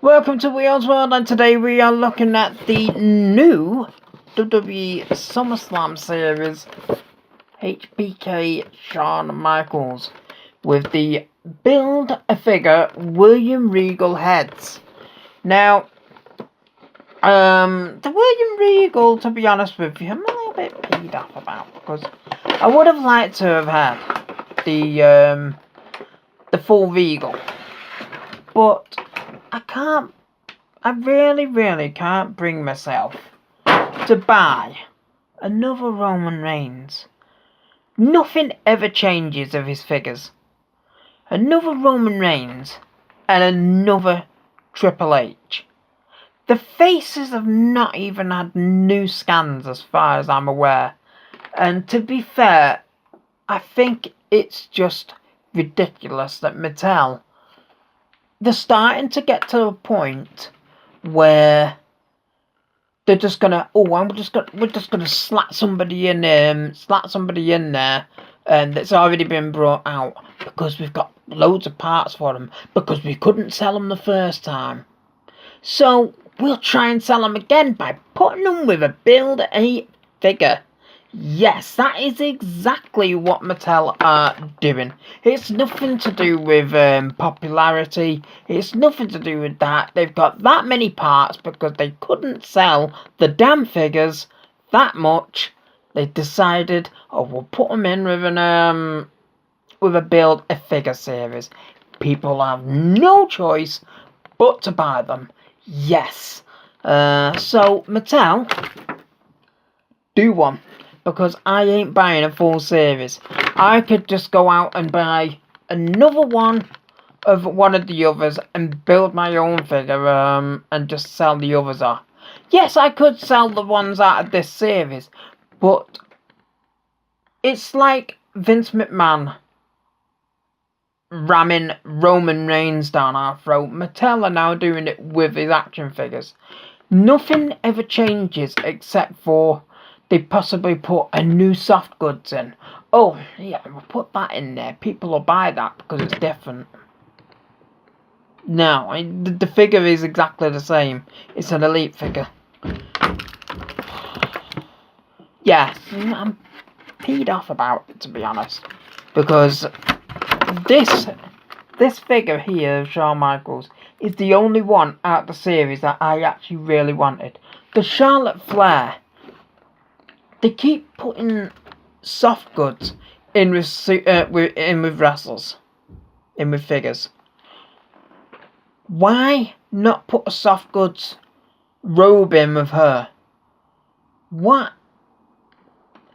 Welcome to Wheels World, and today we are looking at the new WWE Summerslam series, HBK Shawn Michaels, with the Build-A-Figure William Regal heads. Now, the William Regal, to be honest with you, I'm a little bit peed off about, because I would have liked to have had the full Regal, but I really can't bring myself to buy another Roman Reigns. Nothing ever changes of his figures. Another Roman Reigns and another Triple H. The faces have not even had new scans as far as I'm aware. And to be fair, I think it's just ridiculous that Mattel, they're starting to get to a point where they're just gonna, we're just gonna slap somebody in there, and it's already been brought out because we've got loads of parts for them because we couldn't sell them the first time. So we'll try and sell them again by putting them with a Build-A-Figure. Yes, that is exactly what Mattel are doing. It's nothing to do with popularity. It's nothing to do with that. They've got that many parts because they couldn't sell the damn figures that much. They decided, we'll put them in with a Build-A-Figure series. People have no choice but to buy them. Yes. So Mattel, do one. Because I ain't buying a full series. I could just go out and buy another one of the others and build my own figure and just sell the others off. Yes, I could sell the ones out of this series, but it's like Vince McMahon ramming Roman Reigns down our throat. Mattel are now doing it with his action figures. Nothing ever changes except for they possibly put a new soft goods in. Oh, yeah, we'll put that in there. People will buy that because it's different. No, the figure is exactly the same. It's an elite figure. Yeah, I'm peed off about it, to be honest. Because this figure here of Shawn Michaels is the only one out of the series that I actually really wanted. The Charlotte Flair, they keep putting soft goods in with wrestlers, in with figures. Why not put a soft goods robe in with her? What?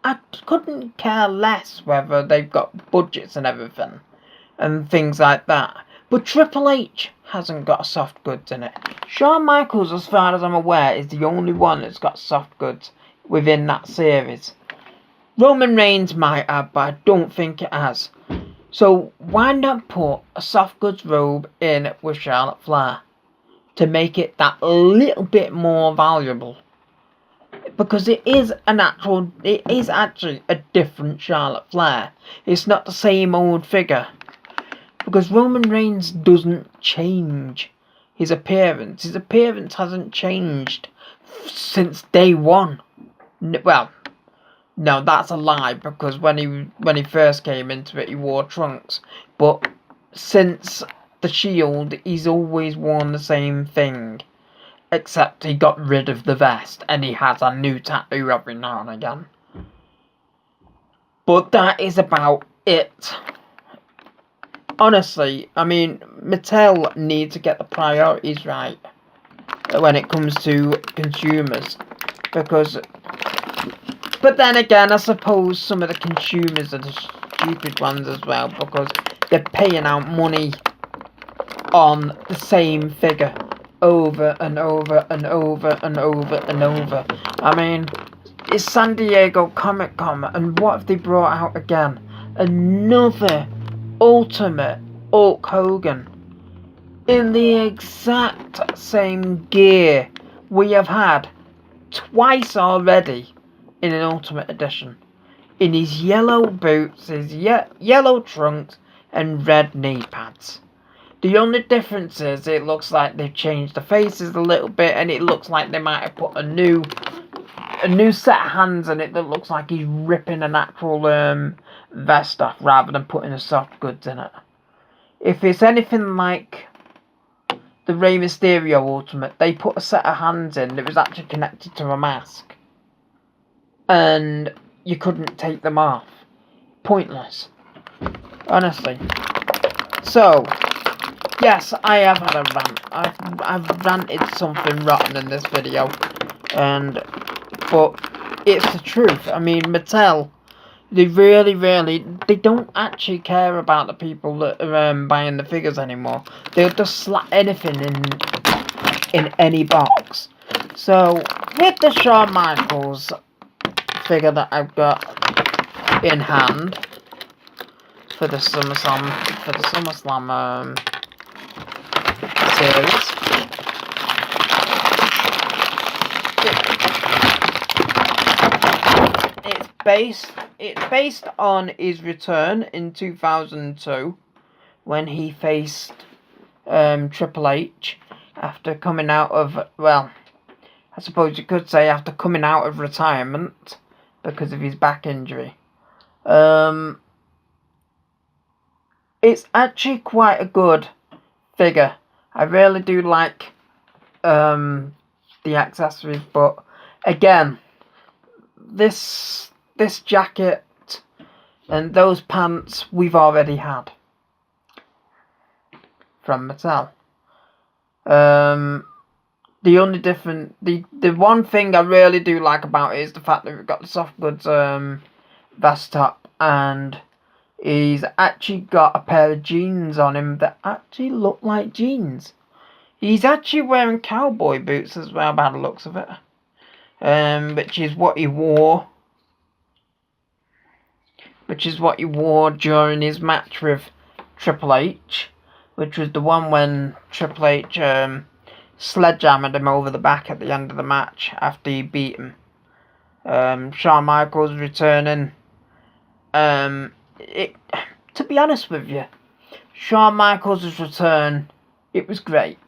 I couldn't care less whether they've got budgets and everything and things like that. But Triple H hasn't got soft goods in it. Shawn Michaels, as far as I'm aware, is the only one that's got soft goods within that series. Roman Reigns might have, but I don't think it has. So why not put a soft goods robe in with Charlotte Flair to make it that little bit more valuable? Because it is actually a different Charlotte Flair. It's not the same old figure. Because Roman Reigns doesn't change his appearance. His appearance hasn't changed since day one. Well, no, that's a lie, because when he first came into it, he wore trunks. But since the Shield, he's always worn the same thing, except he got rid of the vest, and he has a new tattoo every now and again. But that is about it. Honestly, I mean, Mattel need to get the priorities right when it comes to consumers, because. But then again, I suppose some of the consumers are the stupid ones as well, because they're paying out money on the same figure over and over and over and over and over. I mean, it's San Diego Comic-Con, and what have they brought out again? Another Ultimate Hulk Hogan in the exact same gear we have had twice already in an Ultimate Edition. In his yellow boots, his yellow trunks, and red knee pads. The only difference is it looks like they've changed the faces a little bit, and it looks like they might have put a new set of hands in it that looks like he's ripping an actual vest off rather than putting the soft goods in it. If it's anything like the Rey Mysterio Ultimate, they put a set of hands in that was actually connected to a mask, and you couldn't take them off. Pointless, honestly. So, yes, I have had a rant. I've ranted something rotten in this video, but it's the truth. I mean, Mattel, they they don't actually care about the people that are buying the figures anymore. They'll just slap anything in any box. So, with the Shawn Michaels figure that I've got in hand for the SummerSlam series, it's based on his return in 2002 when he faced Triple H after coming out of, well, I suppose you could say after coming out of retirement because of his back injury. It's actually quite a good figure. I really do like the accessories, but again, this jacket and those pants we've already had from Mattel. The only the one thing I really do like about it is the fact that we've got the soft goods vest top, and he's actually got a pair of jeans on him that actually look like jeans. He's actually wearing cowboy boots as well by the looks of it, which is what he wore during his match with Triple H, which was the one when Triple H sledgehammered him over the back at the end of the match after he beat him. Shawn Michaels returning. To be honest with you, Shawn Michaels' return, it was great,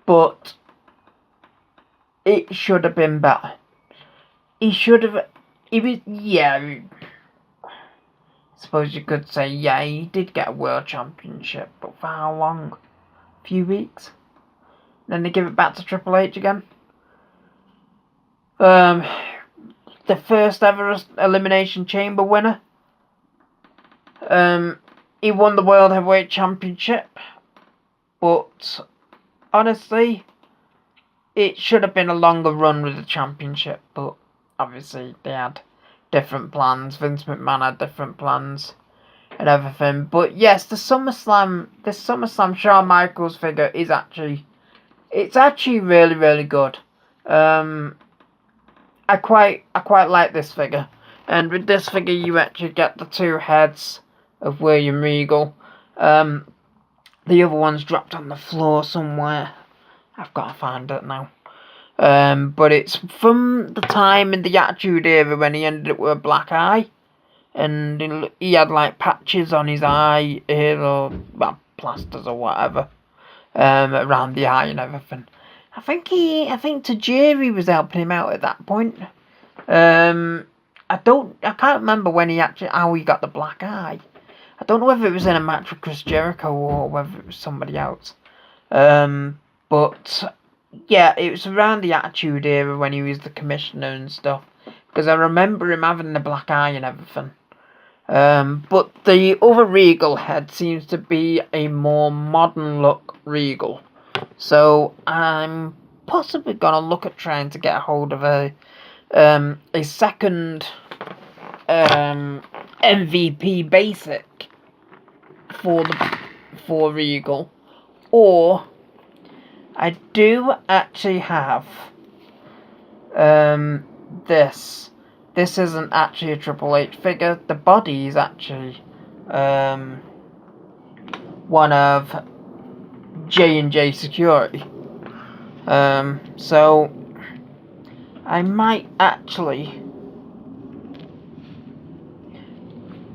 but it should have been better. I suppose you could say, yeah, he did get a world championship, but for how long? A few weeks? Then they give it back to Triple H again. The first ever Elimination Chamber winner. He won the World Heavyweight Championship, but honestly, it should have been a longer run with the championship, but obviously they had different plans. Vince McMahon had different plans and everything. But yes, the SummerSlam Shawn Michaels figure is actually really, really good. I quite like this figure, and with this figure you actually get the two heads of William Regal. The other one's dropped on the floor somewhere. I've got to find it now. But it's from the time in the Attitude Era when he ended up with a black eye, and he had like patches on his eye here, or well, plasters or whatever, around the eye and everything. I think Tajiri was helping him out at that point. I can't remember how he got the black eye. I don't know whether it was in a match with Chris Jericho or whether it was somebody else. But yeah, it was around the Attitude Era when he was the commissioner and stuff, because I remember him having the black eye and everything. But the other Regal head seems to be a more modern look Regal. So I'm possibly gonna look at trying to get a hold of a second MVP basic for Regal, or I do actually have this. This isn't actually a Triple H figure. The body is actually one of J&J Security. So I might actually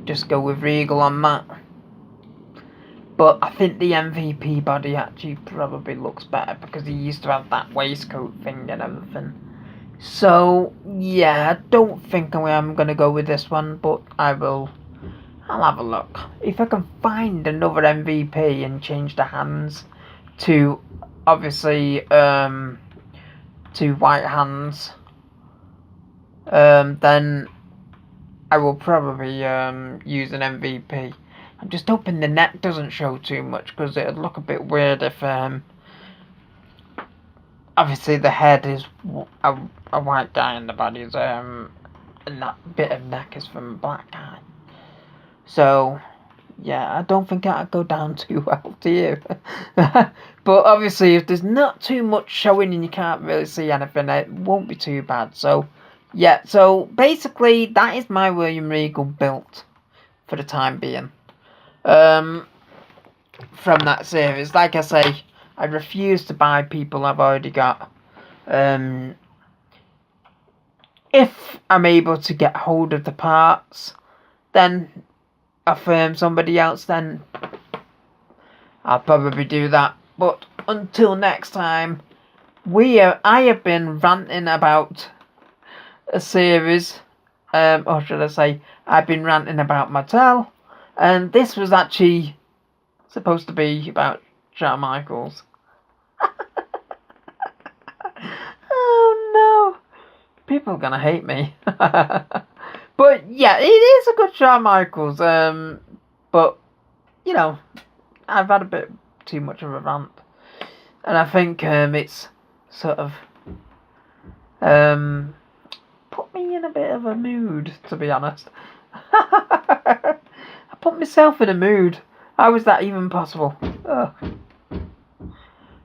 just go with Regal on that. But I think the MVP body actually probably looks better because he used to have that waistcoat thing and everything. So, yeah, I don't think I'm going to go with this one, but I'll have a look. If I can find another MVP and change the hands to, obviously, to white hands, then I will probably use an MVP. I'm just hoping the neck doesn't show too much because it would look a bit weird if obviously the head is a white guy and the body's and that bit of neck is from a black guy. So yeah, I don't think that'd go down too well to you. But obviously if there's not too much showing and you can't really see anything, it won't be too bad. So yeah, so basically that is my William Regal built for the time being. From that series, like I say, I refuse to buy people I've already got. If I'm able to get hold of the parts, then of somebody else, then I'll probably do that. But until next time, I have been ranting about a series, or should I say, I've been ranting about Mattel, and this was actually supposed to be about Shawn Michaels. Oh no, people are gonna hate me. But yeah, it is a good Shawn Michaels. But you know, I've had a bit too much of a rant, and I think it's sort of put me in a bit of a mood, to be honest. I put myself in a mood. How is that even possible? Ugh.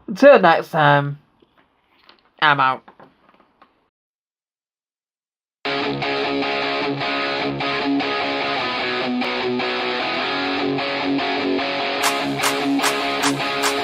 Until next time, I'm out.